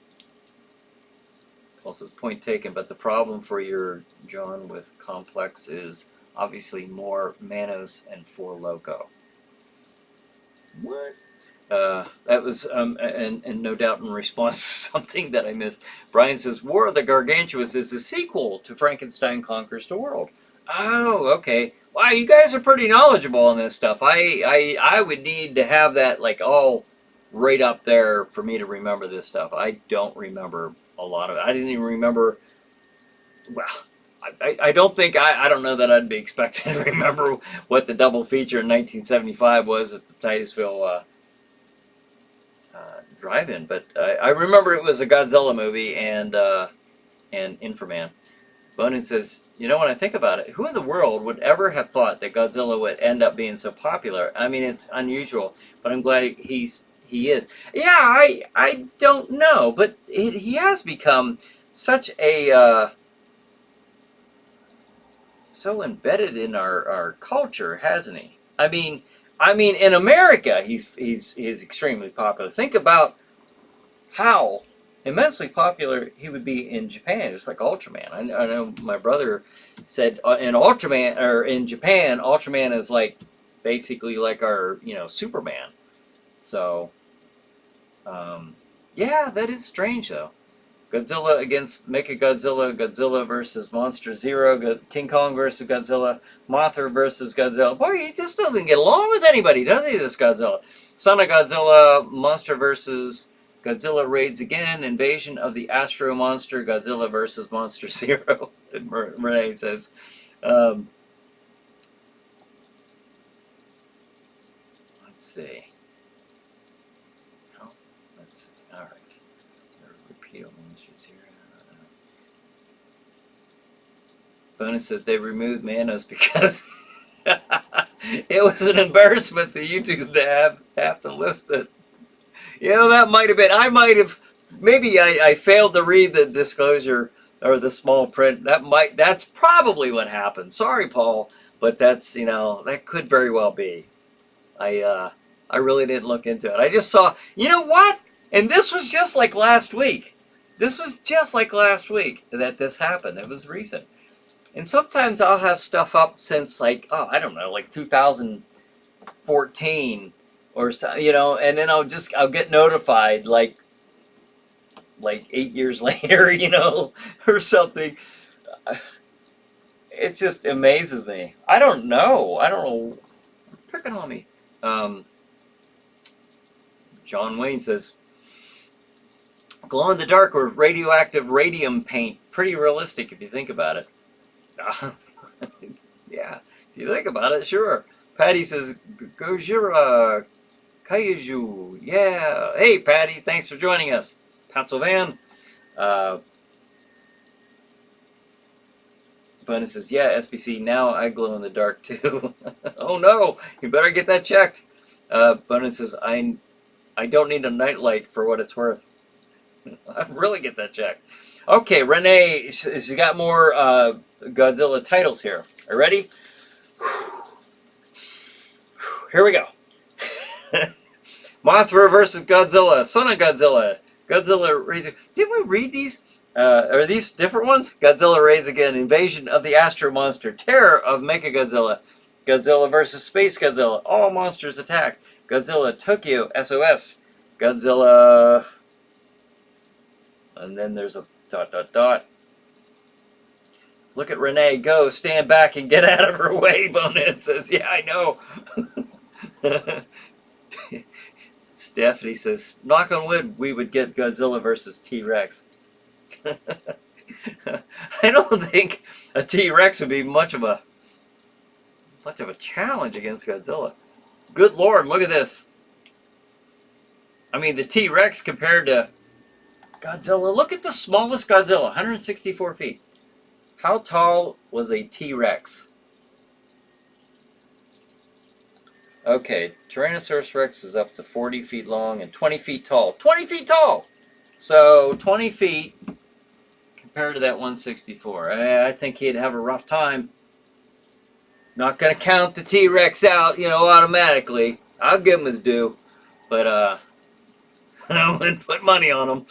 Paul says, point taken, but the problem for your John with Complex is obviously more Manos and 4 Loco. What? That was, and no doubt in response to something that I missed. Brian says, War of the Gargantuous is a sequel to Frankenstein Conquers the World. Oh, okay. Wow, you guys are pretty knowledgeable on this stuff. I would need to have that, like, all right up there for me to remember this stuff. I don't remember a lot of it. I didn't even remember, well, I don't think, I don't know that I'd be expected to remember what the double feature in 1975 was at the Titusville drive-in, but I remember it was a Godzilla movie and Inframan. Bonin says, you know, when I think about it, who in the world would ever have thought that Godzilla would end up being so popular? I mean, it's unusual, but I'm glad he is. Yeah, I don't know, but he has become such a so embedded in our culture, hasn't he? I mean, in America, he's extremely popular. Think about how immensely popular he would be in Japan, just like Ultraman. I know my brother said in Ultraman, or in Japan, Ultraman is like basically like our, you know, Superman. So, yeah, that is strange though. Godzilla against Mechagodzilla, Godzilla versus Monster Zero, King Kong versus Godzilla, Mothra versus Godzilla. Boy, he just doesn't get along with anybody, does he, this Godzilla? Son of Godzilla, Monster versus Godzilla raids again, invasion of the Astro Monster, Godzilla versus Monster Zero, Renee says. Let's see. Oh, let's see. All right. So repeat monsters here. Bonus says they removed Manos because it was an embarrassment to YouTube to have to list it. You know, that might have been, maybe I failed to read the disclosure or the small print. That's probably what happened. Sorry, Paul, but that's, that could very well be. I really didn't look into it. I just saw, you know what? And this was just like last week. This was just like last week that this happened. It was recent. And sometimes I'll have stuff up since like, I don't know, like 2014 or so, and then I'll get notified like 8 years later, or something. It just amazes me. I don't know. Picking on me. John Wayne says, glow in the dark with radioactive radium paint. Pretty realistic if you think about it. Yeah, if you think about it, sure. Patty says, Gojira Kaiju. Yeah. Hey, Patty, thanks for joining us. Pennsylvania. Bonus says, yeah, SBC, now I glow in the dark too. Oh no, you better get that checked. Bonus says, I don't need a nightlight for what it's worth. I really get that checked. Okay, Renee, she's got more Godzilla titles here. Are you ready? Here we go. Mothra versus Godzilla, Son of Godzilla, Godzilla raids. Didn't we read these? Are these different ones? Godzilla raids again, invasion of the Astro Monster, terror of Mechagodzilla, Godzilla versus Space Godzilla, all monsters attack, Godzilla Tokyo SOS, Godzilla, and then there's a ... Look at Renee go, stand back and get out of her way, Bonehead says, yeah, I know. Stephanie says, knock on wood, we would get Godzilla versus T-Rex. I don't think a T-Rex would be much of a challenge against Godzilla. Good Lord, look at this. I mean, the T-Rex compared to Godzilla. Look at the smallest Godzilla, 164 feet. How tall was a T-Rex? Okay, Tyrannosaurus Rex is up to 40 feet long and 20 feet tall. 20 feet tall! So, 20 feet compared to that 164. I think he'd have a rough time. Not going to count the T-Rex out, automatically. I'll give him his due. But, I wouldn't put money on him.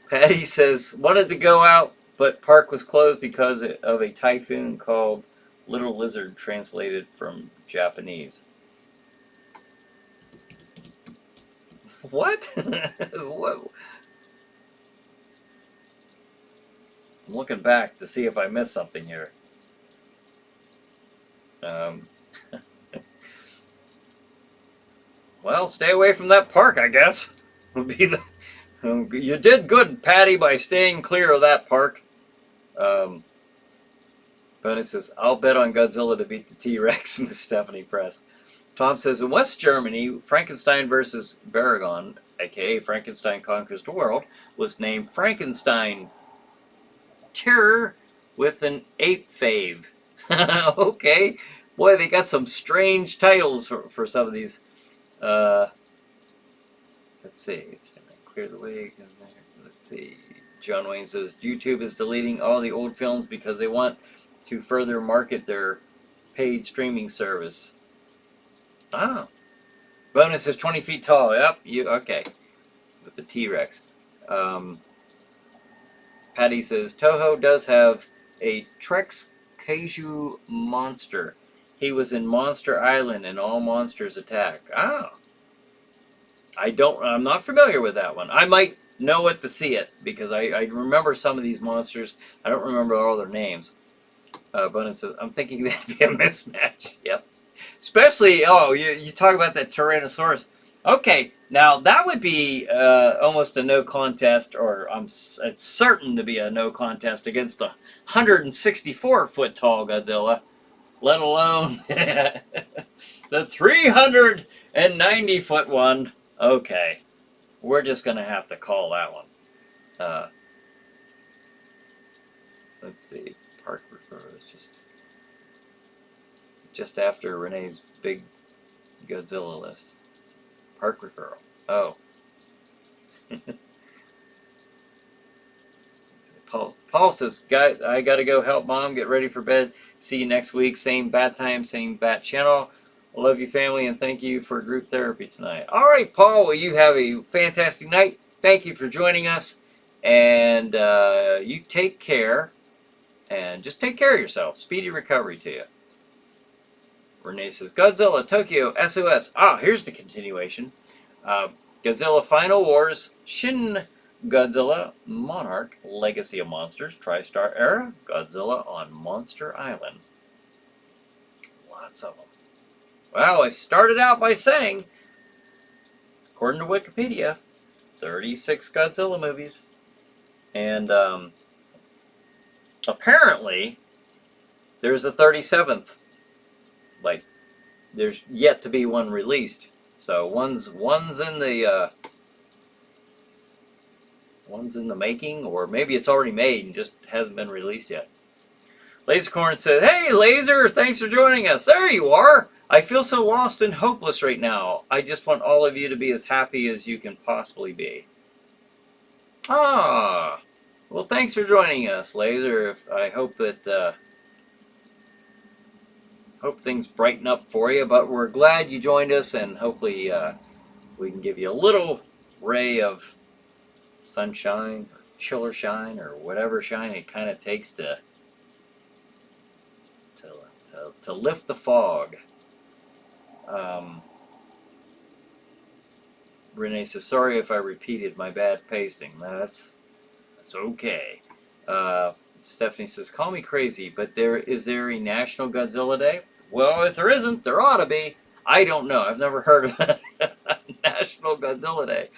Patty says, wanted to go out, but park was closed because of a typhoon called Little Lizard, translated from Japanese. What? What? I'm looking back to see if I missed something here. Well, stay away from that park, I guess. Would be the. You did good, Patty, by staying clear of that park. Bonnie says, I'll bet on Godzilla to beat the T-Rex, Miss Stephanie Press. Tom says, in West Germany, Frankenstein versus Baragon, a.k.a. Frankenstein Conquers the World, was named Frankenstein Terror with an ape fave. Okay. Boy, they got some strange titles for some of these. Let's see. Clear the way. Let's see. John Wayne says, YouTube is deleting all the old films because they want to further market their paid streaming service. Ah. Bonus is 20 feet tall. Yep. Okay. With the T-Rex. Patty says, Toho does have a Trex Kaiju monster. He was in Monster Island and All Monsters Attack. Ah. I'm not familiar with that one. I might know it to see it, because I remember some of these monsters. I don't remember all their names. But it says, I'm thinking that'd be a mismatch. Yep. Especially, oh, you talk about that Tyrannosaurus. Okay, now that would be almost a no contest, or it's certain to be a no contest against a 164-foot tall Godzilla, let alone the 390-foot one. Okay, we're just going to have to call that one. Let's see. Park referral is just after Renee's big Godzilla list. Park referral. Oh. Paul says, guys, I got to go help Mom get ready for bed. See you next week. Same bat time, same bat channel. I love you, family, and thank you for group therapy tonight. All right, Paul, well, you have a fantastic night. Thank you for joining us. And you take care. And just take care of yourself. Speedy recovery to you. Renee says, Godzilla, Tokyo, SOS. Ah, here's the continuation. Godzilla Final Wars, Shin Godzilla, Monarch, Legacy of Monsters, TriStar Era, Godzilla on Monster Island. Lots of them. Well, I started out by saying, according to Wikipedia, 36 Godzilla movies. And apparently, there's a 37th. Like, there's yet to be one released. So one's in the making, or maybe it's already made and just hasn't been released yet. Lasercorn says, "Hey, Laser, thanks for joining us. There you are. I feel so lost and hopeless right now. I just want all of you to be as happy as you can possibly be." Ah, well, thanks for joining us, Laser. I hope that hope things brighten up for you. But we're glad you joined us, and hopefully we can give you a little ray of sunshine, or chiller shine, or whatever shine it kind of takes to lift the fog. Renee says, sorry if I repeated my bad pasting. That's okay. Stephanie says, call me crazy, but is there a National Godzilla Day? Well, if there isn't, there ought to be. I don't know. I've never heard of a National Godzilla Day.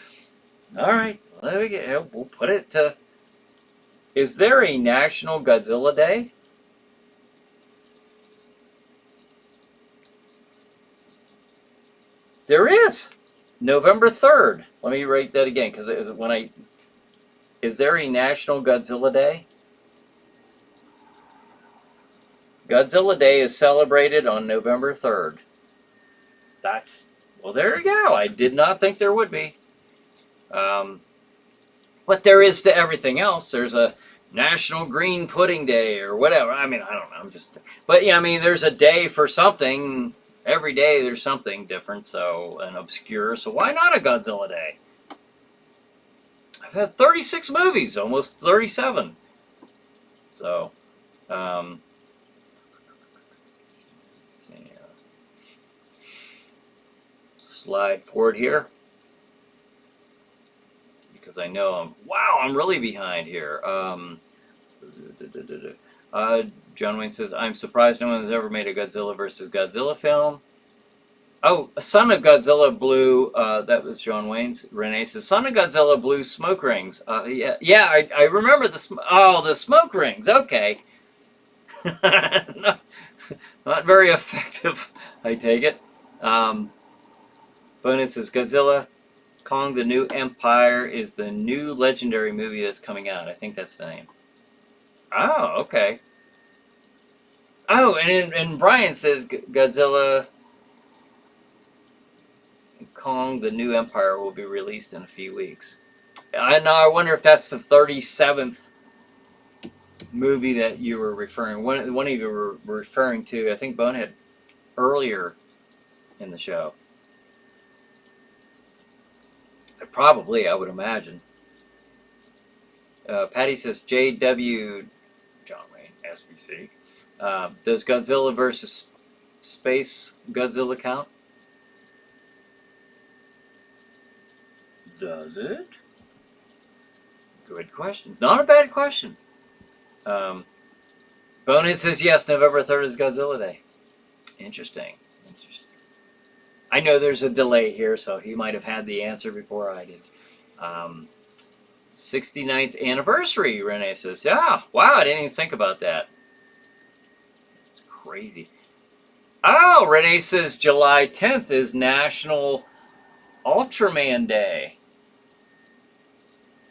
All right, we'll put it to, is there a National Godzilla Day? There is. November 3rd. Let me write that again, because it was when is there a National Godzilla Day? Godzilla Day is celebrated on November 3rd. Well, there you go. I did not think there would be. But there is to everything else. There's a National Green Pudding Day or whatever. I mean, I don't know. But yeah, I mean, there's a day for something. Every day there's something different, and obscure. So why not a Godzilla Day? I've had 36 movies, almost 37. So, let's see. Slide forward here, because I know I'm really behind here. John Wayne says, I'm surprised no one has ever made a Godzilla versus Godzilla film. Oh, Son of Godzilla blew, that was John Wayne's. Renee says, Son of Godzilla blew smoke rings. Yeah, I remember the smoke rings. Okay. Not very effective, I take it. Bonus says, Godzilla Kong the New Empire is the new legendary movie that's coming out. I think that's the name. Oh, okay. Oh, and Brian says Godzilla Kong the New Empire will be released in a few weeks. I wonder if that's the 37th movie that you were referring. One of you were referring to. I think Bonehead earlier in the show. Probably, I would imagine. Patty says JW John Wayne SBC. Does Godzilla versus Space Godzilla count? Does it? Good question. Not a bad question. Bonehead says yes, November 3rd is Godzilla Day. Interesting. I know there's a delay here, so he might have had the answer before I did. 69th anniversary, Renee says. Yeah, wow, I didn't even think about that. It's crazy. Oh, Renee says July 10th is National Ultraman Day.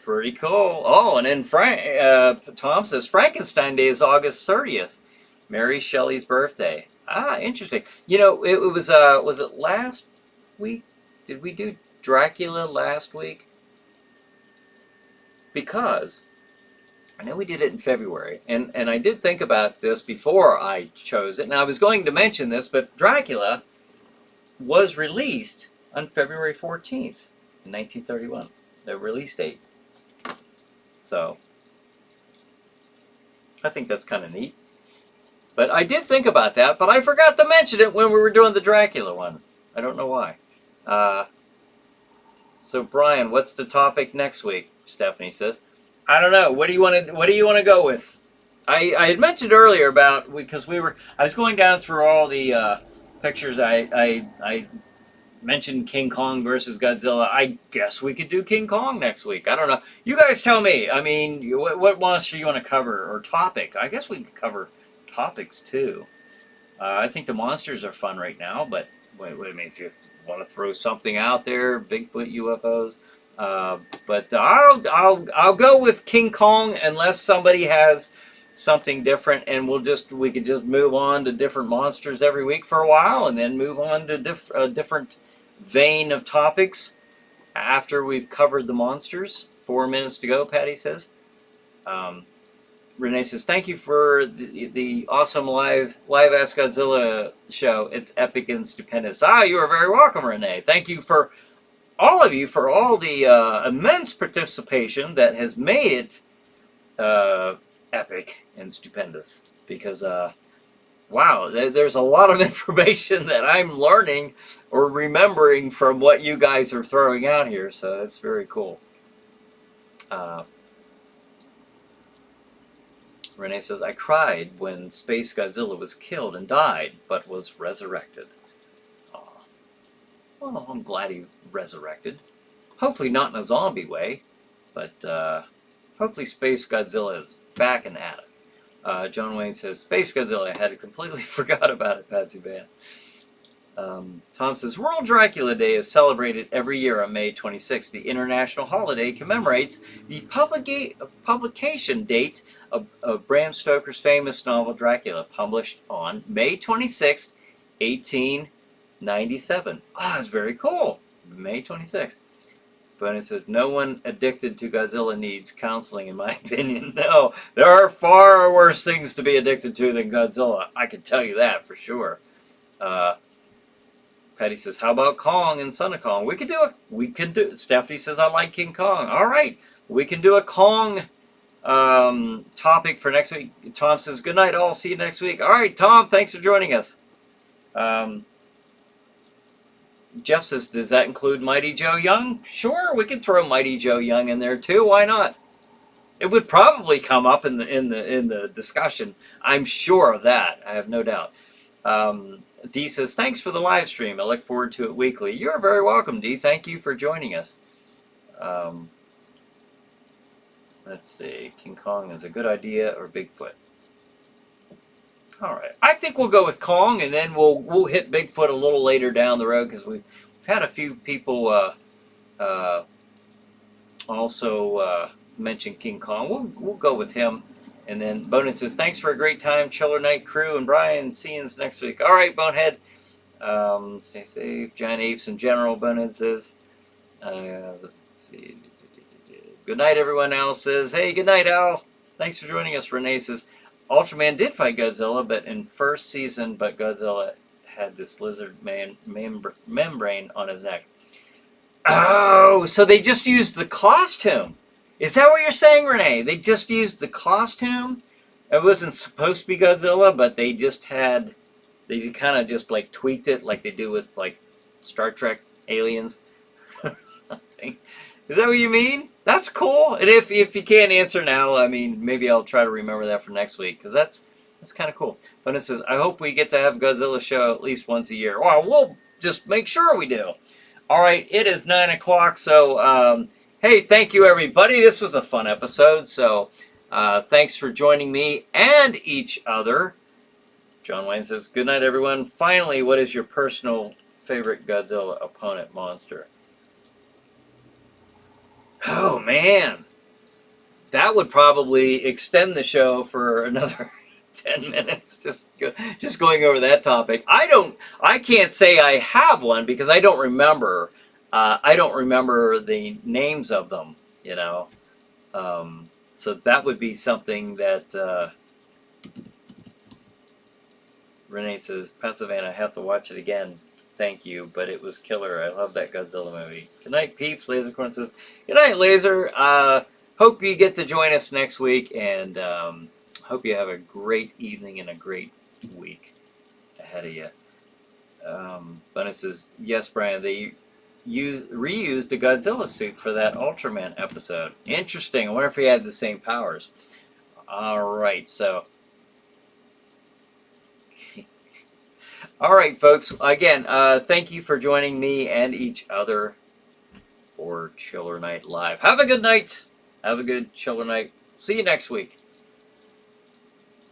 Pretty cool. Oh, and then Tom says Frankenstein Day is August 30th. Mary Shelley's birthday. Ah, interesting. You know, it was it last week? Did we do Dracula last week? Because I know we did it in February, and I did think about this before I chose it, and I was going to mention this, but Dracula was released on February 14th in 1931, the release date. So I think that's kind of neat. But I did think about that, but I forgot to mention it when we were doing the Dracula one. I don't know why. So Brian, what's the topic next week? Stephanie says. I don't know. What do you want to go with? I had mentioned earlier about because I was going down through all the pictures. I mentioned King Kong versus Godzilla. I guess we could do King Kong next week. I don't know. You guys tell me. I mean, what monster you want to cover or topic? I guess we could cover topics too. I think the monsters are fun right now, but wait, I mean, if you want to throw something out there, Bigfoot, UFOs. But I'll go with King Kong unless somebody has something different, and we could just move on to different monsters every week for a while, and then move on to a different vein of topics after we've covered the monsters. 4 minutes to go, Patty says. Renee says, thank you for the awesome live Ask Godzilla show. It's epic and stupendous. You are very welcome, Renee. Thank you for all of you for all the immense participation that has made it epic and stupendous. Because, wow, there's a lot of information that I'm learning or remembering from what you guys are throwing out here. So that's very cool. Renee says, I cried when Space Godzilla was killed and died, but was resurrected. Aw. Well, I'm glad he resurrected. Hopefully not in a zombie way, but hopefully Space Godzilla is back and at it. John Wayne says, Space Godzilla, I had completely forgot about it, Patsy Van. Tom says, World Dracula Day is celebrated every year on May 26th. The international holiday commemorates the publication date of Bram Stoker's famous novel Dracula, published on May 26th, 1897. That's very cool. May 26th. But it says, no one addicted to Godzilla needs counseling, in my opinion. No, there are far worse things to be addicted to than Godzilla. I can tell you that for sure. Patty says, how about Kong and Son of Kong? We can do. Stephanie says, I like King Kong. All right, we can do a Kong topic for next week. Tom says, good night all. See you next week. All right, Tom, thanks for joining us. Jeff says, does that include Mighty Joe Young? Sure, we can throw Mighty Joe Young in there too. Why not? It would probably come up in the discussion. I'm sure of that. I have no doubt. Dee says, thanks for the live stream. I look forward to it weekly. You're very welcome, Dee. Thank you for joining us. Let's see. King Kong is a good idea, or Bigfoot? All right. I think we'll go with Kong, and then we'll hit Bigfoot a little later down the road, because we've had a few people also mention King Kong. We'll go with him. And then Bonehead says, thanks for a great time, Chiller Night crew, and Brian, see you next week. All right, Bonehead. Stay safe. Giant apes in general, Bonehead says. Let's see. Good night, everyone. Al says, hey, good night, Al. Thanks for joining us. Renee says, Ultraman did fight Godzilla, but in first season, but Godzilla had this lizard membrane on his neck. Oh, so they just used the costume. Is that what you're saying, Renee? They just used the costume? It wasn't supposed to be Godzilla, but they kind of just like tweaked it like they do with like Star Trek aliens. Something. Is that what you mean? That's cool. And if you can't answer now, I mean, maybe I'll try to remember that for next week, because that's kind of cool. But it says, I hope we get to have Godzilla show at least once a year. Well, we'll just make sure we do. All right, it is 9 o'clock, so hey, thank you, everybody. This was a fun episode, so thanks for joining me and each other. John Wayne says, good night, everyone. Finally, what is your personal favorite Godzilla opponent monster? Oh, man. That would probably extend the show for another 10 minutes, just going over that topic. I can't say I have one because I don't remember. I don't remember the names of them, you know. So that would be something that Renee says, Pennsylvania, I have to watch it again. Thank you, but it was killer. I love that Godzilla movie. Good night, peeps. Lasercorn says, good night, Laser. Hope you get to join us next week, and hope you have a great evening and a great week ahead of you. Bunny says, yes, Brian, they reused the Godzilla suit for that Ultraman episode. Interesting. I wonder if he had the same powers. All right, so... All right, folks. Again, thank you for joining me and each other for Chiller Night Live. Have a good night. Have a good Chiller Night. See you next week.